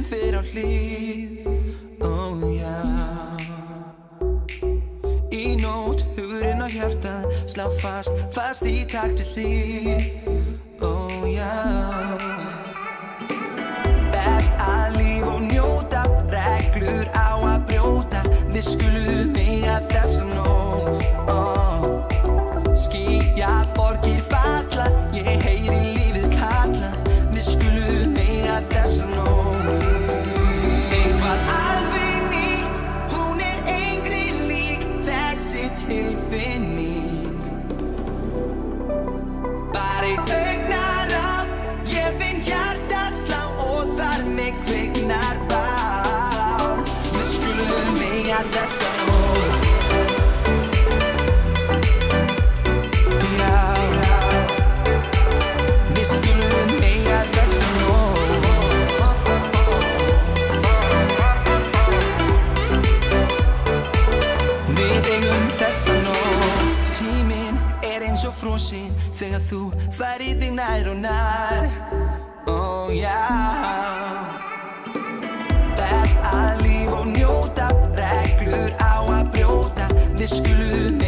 Stundin fer á hlið, Í nótt, hugurinn og hjartað slá fast í takt við þig, Best að lífa og njóta, reglur á að brjóta, við skulum eiga þessa nótt, Skýjað borgir falla, ég heyri lífið kalla, við skulum eiga þessa nótt. Eitthvað alveg nýtt, hún engri lík, þessi tilfinning. Bara eitt augnaráð, ég finn hjartað slá og þar mig kviknar bál. Við skulum eiga þessa nótt. Frosinn þegar þú færið þig nær og nær, Best að lífa og njóta, reglur á að brjóta, við skulum